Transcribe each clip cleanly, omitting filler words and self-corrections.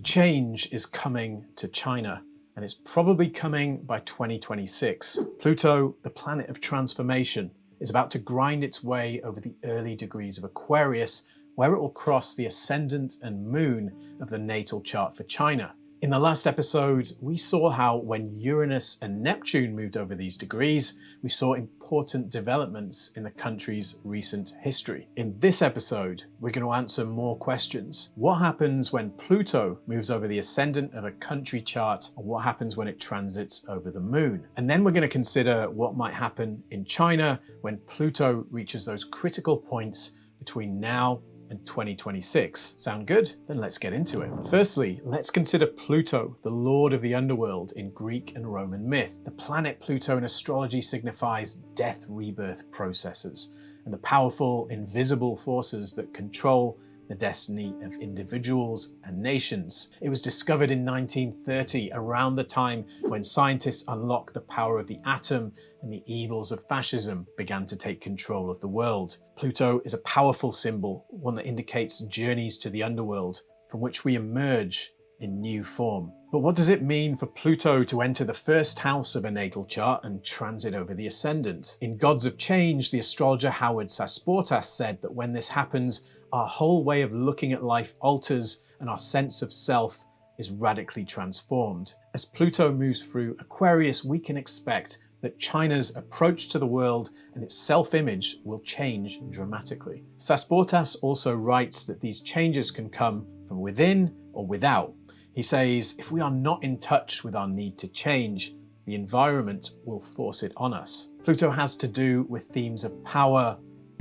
Change is coming to China, and it's probably coming by 2026. Pluto, the planet of transformation, is about to grind its way over the early degrees of Aquarius, where it will cross the Ascendant and Moon of the natal chart for China. In the last episode, we saw how when Uranus and Neptune moved over these degrees, we saw important developments in the country's recent history. In this episode, we're going to answer more questions. What happens when Pluto moves over the ascendant of a country chart, and what happens when it transits over the moon? And then we're going to consider what might happen in China when Pluto reaches those critical points between now and 2026. Sound good? Then let's get into it. Firstly, let's consider Pluto, the lord of the underworld in Greek and Roman myth. The planet Pluto in astrology signifies death rebirth processes and the powerful invisible forces that control the destiny of individuals and nations. It was discovered in 1930, around the time when scientists unlocked the power of the atom and the evils of fascism began to take control of the world. Pluto is a powerful symbol, one that indicates journeys to the underworld from which we emerge in new form. But what does it mean for Pluto to enter the first house of a natal chart and transit over the ascendant? In Gods of Change, the astrologer Howard Sasportas said that when this happens, our whole way of looking at life alters and our sense of self is radically transformed. As Pluto moves through Aquarius, we can expect that China's approach to the world and its self-image will change dramatically. Sasportas also writes that these changes can come from within or without. He says, if we are not in touch with our need to change, the environment will force it on us. Pluto has to do with themes of power,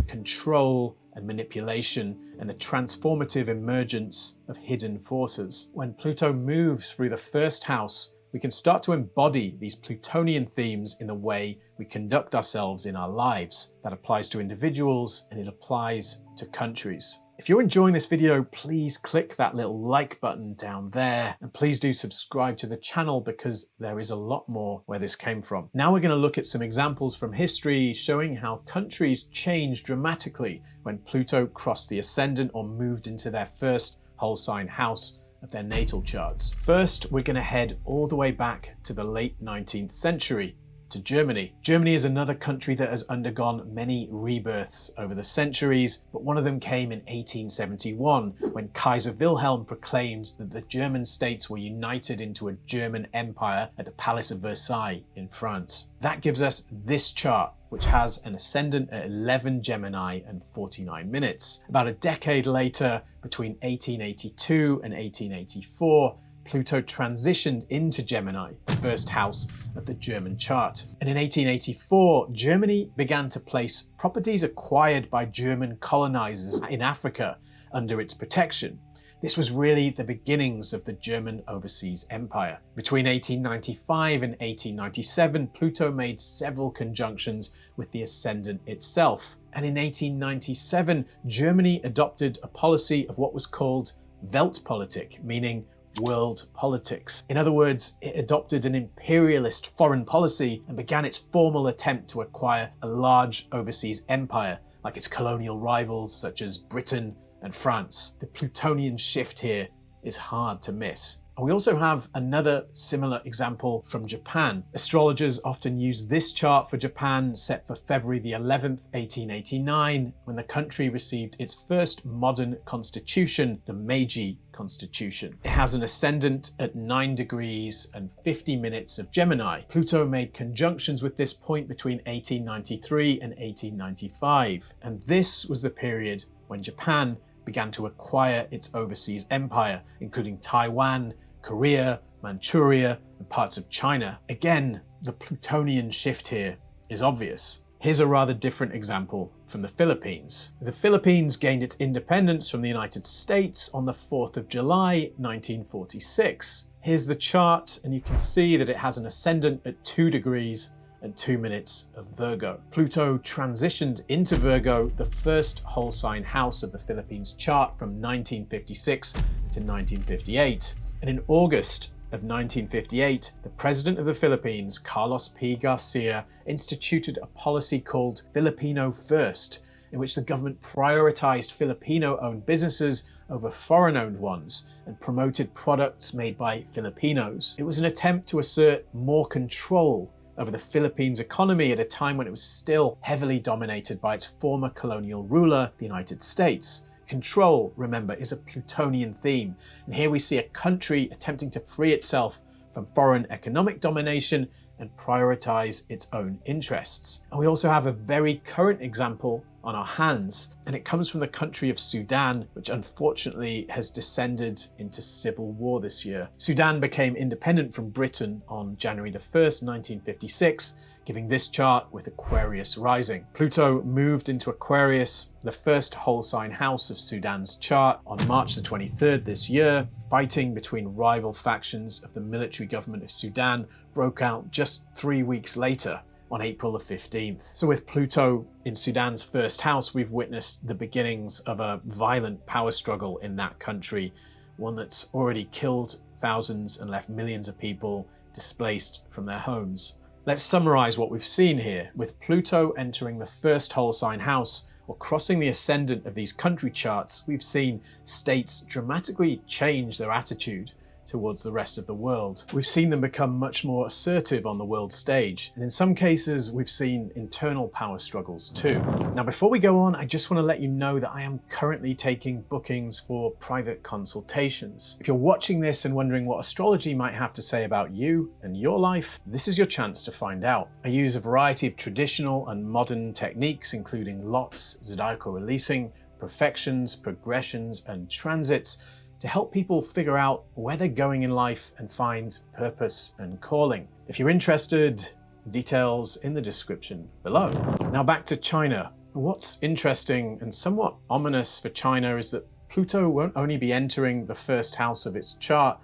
control, and manipulation, and the transformative emergence of hidden forces. When Pluto moves through the first house, we can start to embody these Plutonian themes in the way we conduct ourselves in our lives. That applies to individuals and it applies to countries. If you're enjoying this video, please click that little like button down there, and please do subscribe to the channel because there is a lot more where this came from. Now we're going to look at some examples from history showing how countries changed dramatically when Pluto crossed the ascendant or moved into their first whole sign house of their natal charts. First, we're going to head all the way back to the late 19th century, to Germany. Germany is another country that has undergone many rebirths over the centuries, but one of them came in 1871 when Kaiser Wilhelm proclaimed that the German states were united into a German empire at the Palace of Versailles in France. That gives us this chart, which has an ascendant at 11 Gemini and 49 minutes. About a decade later, between 1882 and 1884, Pluto transitioned into Gemini, the first house of the German chart. And in 1884, Germany began to place properties acquired by German colonizers in Africa under its protection. This was really the beginnings of the German overseas empire. Between 1895 and 1897, Pluto made several conjunctions with the ascendant itself. And in 1897, Germany adopted a policy of what was called Weltpolitik, meaning world politics. In other words, it adopted an imperialist foreign policy and began its formal attempt to acquire a large overseas empire like its colonial rivals such as Britain and France. The Plutonian shift here is hard to miss. And we also have another similar example from Japan. Astrologers often use this chart for Japan, set for February the 11th, 1889, when the country received its first modern constitution, the Meiji Constitution. It has an ascendant at 9 degrees and 50 minutes of Gemini. Pluto made conjunctions with this point between 1893 and 1895, and this was the period when Japan began to acquire its overseas empire, including Taiwan, Korea, Manchuria, and parts of China. Again, the Plutonian shift here is obvious. Here's a rather different example from the Philippines. The Philippines gained its independence from the United States on the 4th of July, 1946. Here's the chart, and you can see that it has an ascendant at 2 degrees and 2 minutes of Virgo. Pluto transitioned into Virgo, the first whole sign house of the Philippines chart, from 1956 to 1958. And in August of 1958, the president of the Philippines, Carlos P. Garcia, instituted a policy called Filipino First, in which the government prioritized Filipino-owned businesses over foreign-owned ones and promoted products made by Filipinos. It was an attempt to assert more control over the Philippines economy at a time when it was still heavily dominated by its former colonial ruler, the United States. Control, remember, is a Plutonian theme, and here we see a country attempting to free itself from foreign economic domination and prioritize its own interests. And we also have a very current example on our hands, and it comes from the country of Sudan, which unfortunately has descended into civil war this year. Sudan became independent from Britain on January the 1st, 1956, giving this chart with Aquarius rising. Pluto moved into Aquarius, the first whole sign house of Sudan's chart, on March the 23rd this year. Fighting between rival factions of the military government of Sudan broke out just 3 weeks later, on April the 15th. So with Pluto in Sudan's first house, we've witnessed the beginnings of a violent power struggle in that country, one that's already killed thousands and left millions of people displaced from their homes. Let's summarize what we've seen here. With Pluto entering the first whole sign house, or crossing the ascendant of these country charts, we've seen states dramatically change their attitude towards the rest of the world. We've seen them become much more assertive on the world stage, and in some cases we've seen internal power struggles too. Now before we go on, I just want to let you know that I am currently taking bookings for private consultations. If you're watching this and wondering what astrology might have to say about you and your life, this is your chance to find out. I use a variety of traditional and modern techniques, including lots, zodiacal releasing, perfections, progressions, and transits, to help people figure out where they're going in life and find purpose and calling. If you're interested, details in the description below. Now back to China. What's interesting and somewhat ominous for China is that Pluto won't only be entering the first house of its chart,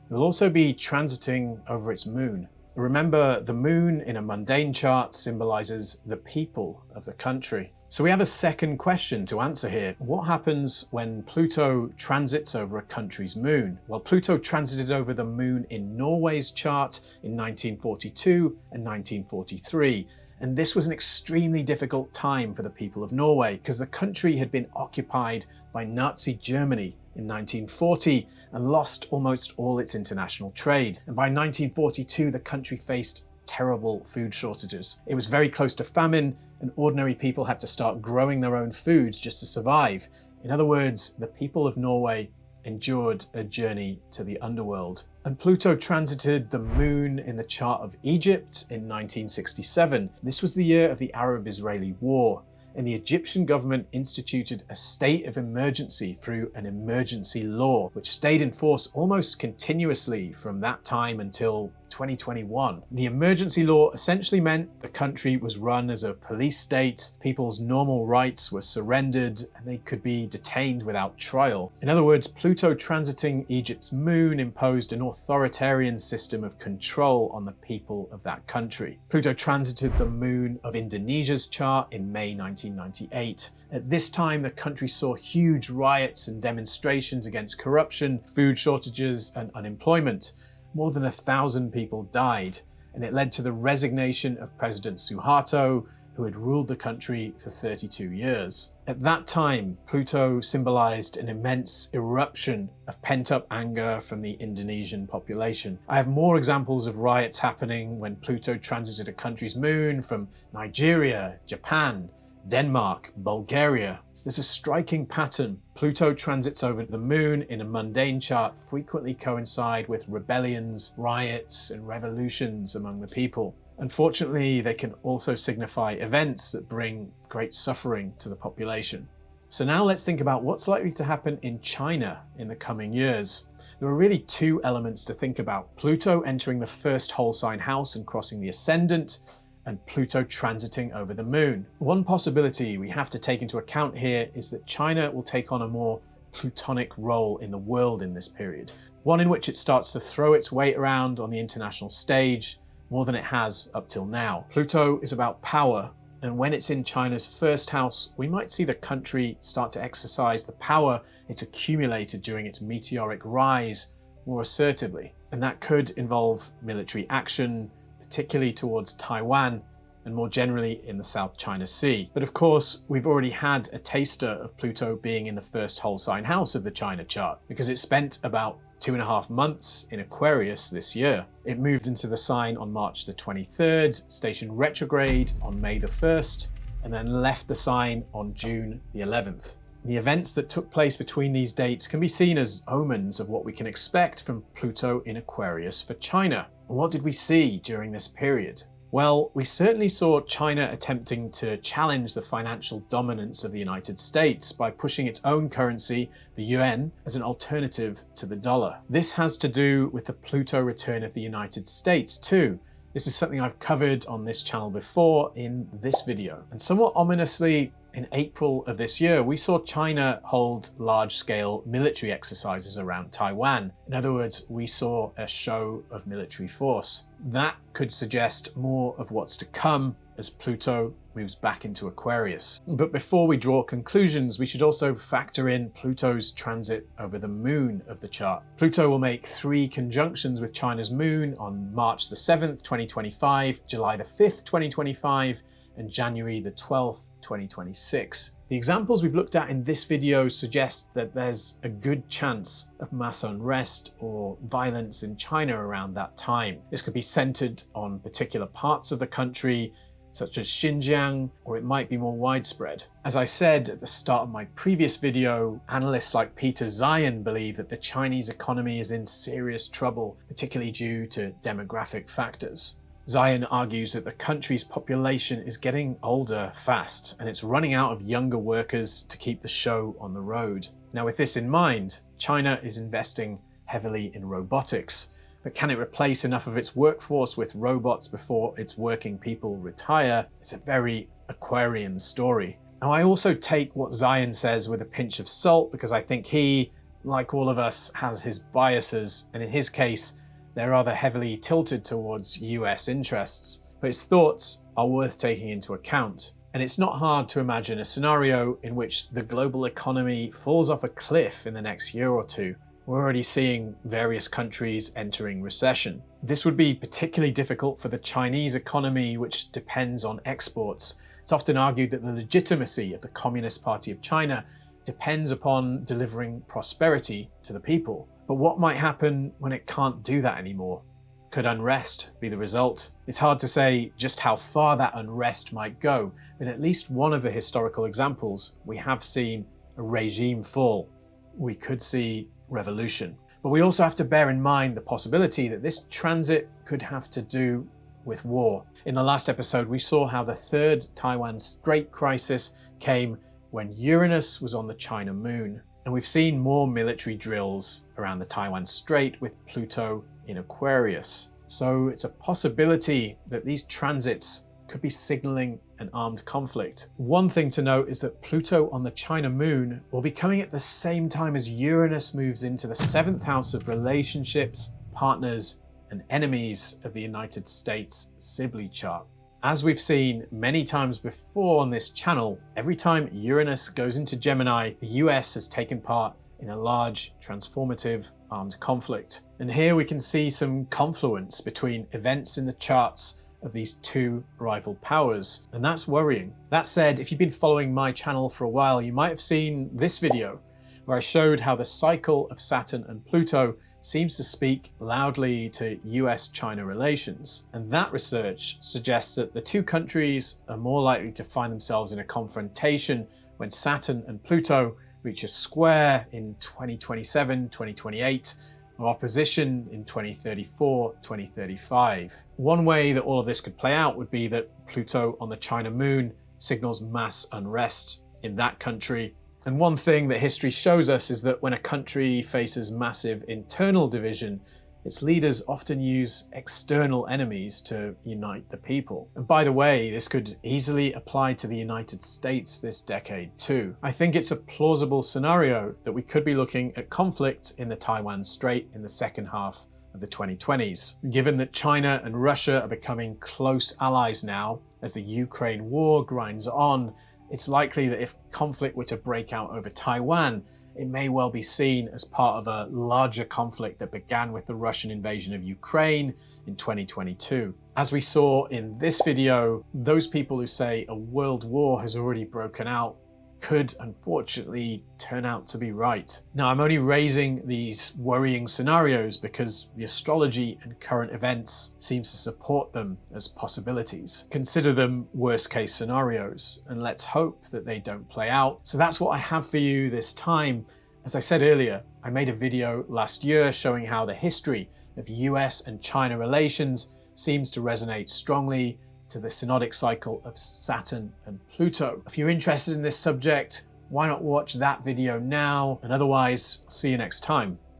it will also be transiting over its moon. Remember, the moon in a mundane chart symbolizes the people of the country. So we have a second question to answer here. What happens when Pluto transits over a country's moon? Well, Pluto transited over the moon in Norway's chart in 1942 and 1943. And this was an extremely difficult time for the people of Norway because the country had been occupied by Nazi Germany in 1940 and lost almost all its international trade. And by 1942, the country faced terrible food shortages. It was very close to famine, and ordinary people had to start growing their own foods just to survive. In other words, the people of Norway endured a journey to the underworld. And Pluto transited the moon in the chart of Egypt in 1967. This was the year of the Arab-Israeli War, and the Egyptian government instituted a state of emergency through an emergency law, which stayed in force almost continuously from that time until 2021. The emergency law essentially meant the country was run as a police state, people's normal rights were surrendered, and they could be detained without trial. In other words, Pluto transiting Egypt's moon imposed an authoritarian system of control on the people of that country. Pluto transited the moon of Indonesia's chart in May 1998. At this time, the country saw huge riots and demonstrations against corruption, food shortages, and unemployment. More than 1,000 people died, and it led to the resignation of President Suharto, who had ruled the country for 32 years. At that time, Pluto symbolized an immense eruption of pent-up anger from the Indonesian population. I have more examples of riots happening when Pluto transited a country's moon from Nigeria, Japan, Denmark, Bulgaria. There's a striking pattern. Pluto transits over the moon in a mundane chart frequently coincide with rebellions, riots, and revolutions among the people. Unfortunately, they can also signify events that bring great suffering to the population. So now let's think about what's likely to happen in China in the coming years. There are really two elements to think about: Pluto entering the first whole sign house and crossing the ascendant, and Pluto transiting over the moon. One possibility we have to take into account here is that China will take on a more Plutonic role in the world in this period, one in which it starts to throw its weight around on the international stage more than it has up till now. Pluto is about power, and when it's in China's first house, we might see the country start to exercise the power it's accumulated during its meteoric rise more assertively. And that could involve military action, particularly towards Taiwan and more generally in the South China Sea. But of course, we've already had a taster of Pluto being in the first whole sign house of the China chart, because it spent about 2.5 months in Aquarius this year. It moved into the sign on March the 23rd, stationed retrograde on May the 1st, and then left the sign on June the 11th. The events that took place between these dates can be seen as omens of what we can expect from Pluto in Aquarius for China. What did we see during this period? Well, we certainly saw China attempting to challenge the financial dominance of the United States by pushing its own currency, the yuan, as an alternative to the dollar. This has to do with the Pluto return of the United States too. This is something I've covered on this channel before in this video. And somewhat ominously, in April of this year, we saw China hold large-scale military exercises around Taiwan. In other words, we saw a show of military force. That could suggest more of what's to come as Pluto moves back into Aquarius. But before we draw conclusions, we should also factor in Pluto's transit over the moon of the chart. Pluto will make 3 conjunctions with China's moon on March the 7th, 2025, July the 5th, 2025, and January the 12th, 2026. The examples we've looked at in this video suggest that there's a good chance of mass unrest or violence in China around that time. This could be centered on particular parts of the country, such as Xinjiang, or it might be more widespread. As I said at the start of my previous video, analysts like Peter Zion believe that the Chinese economy is in serious trouble, particularly due to demographic factors. Zion argues that the country's population is getting older fast, and it's running out of younger workers to keep the show on the road. Now, with this in mind, China is investing heavily in robotics, but can it replace enough of its workforce with robots before its working people retire? It's a very Aquarian story. Now, I also take what Zion says with a pinch of salt, because I think he, like all of us, has his biases, and in his case, they're rather heavily tilted towards US interests, but his thoughts are worth taking into account. And it's not hard to imagine a scenario in which the global economy falls off a cliff in the next year or two. We're already seeing various countries entering recession. This would be particularly difficult for the Chinese economy, which depends on exports. It's often argued that the legitimacy of the Communist Party of China depends upon delivering prosperity to the people. But what might happen when it can't do that anymore? Could unrest be the result? It's hard to say just how far that unrest might go, but in at least one of the historical examples, we have seen a regime fall. We could see revolution. But we also have to bear in mind the possibility that this transit could have to do with war. In the last episode, we saw how the third Taiwan Strait crisis came when Uranus was on the China moon. And we've seen more military drills around the Taiwan Strait with Pluto in Aquarius. So it's a possibility that these transits could be signaling an armed conflict. One thing to note is that Pluto on the China moon will be coming at the same time as Uranus moves into the 7th house of relationships, partners, and enemies of the United States Sibley chart. As we've seen many times before on this channel, every time Uranus goes into Gemini, the US has taken part in a large, transformative armed conflict. And here we can see some confluence between events in the charts of these two rival powers, and that's worrying. That said, if you've been following my channel for a while, you might have seen this video where I showed how the cycle of Saturn and Pluto seems to speak loudly to US-China relations. And that research suggests that the two countries are more likely to find themselves in a confrontation when Saturn and Pluto reach a square in 2027, 2028, or opposition in 2034, 2035. One way that all of this could play out would be that Pluto on the China moon signals mass unrest in that country. And one thing that history shows us is that when a country faces massive internal division, its leaders often use external enemies to unite the people. And by the way, this could easily apply to the United States this decade too. I think it's a plausible scenario that we could be looking at conflict in the Taiwan Strait in the second half of the 2020s. Given that China and Russia are becoming close allies now, as the Ukraine war grinds on, it's likely that if conflict were to break out over Taiwan, it may well be seen as part of a larger conflict that began with the Russian invasion of Ukraine in 2022. As we saw in this video, those people who say a world war has already broken out could unfortunately turn out to be right. Now, I'm only raising these worrying scenarios because the astrology and current events seems to support them as possibilities. Consider them worst case scenarios, and let's hope that they don't play out. So that's what I have for you this time. As I said earlier, I made a video last year showing how the history of US and China relations seems to resonate strongly to the synodic cycle of Saturn and Pluto. If you're interested in this subject, why not watch that video now? And otherwise, see you next time.